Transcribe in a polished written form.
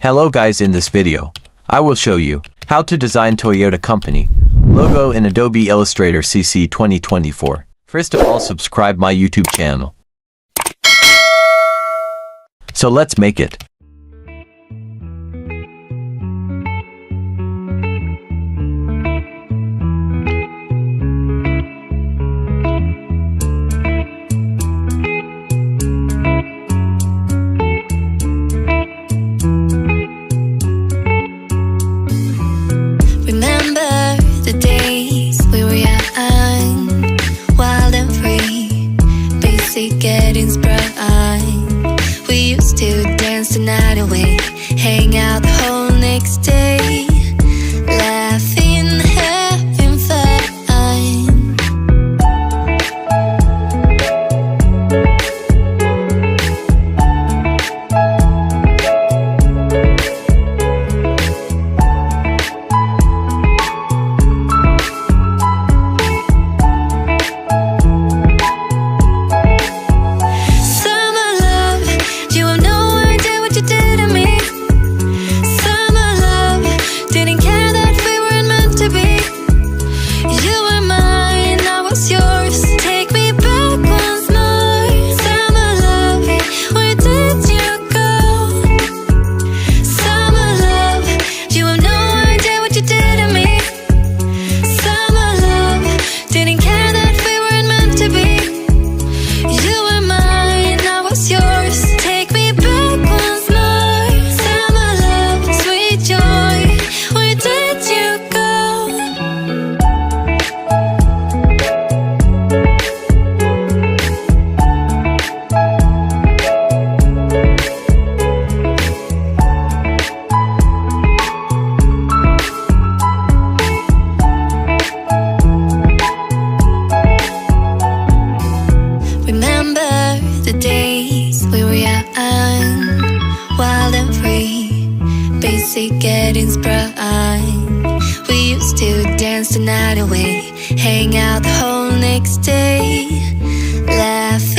Hello guys, in this video, I will show you how to design Toyota company logo in Adobe Illustrator CC 2024. First of all, subscribe my YouTube channel. So let's make it. Getting sprung. We used to dance the night away, hang out the whole next day, laughing, having fun. The days we were young, wild and free, basic getting sprung. We used to dance the night away, hang out the whole next day, laugh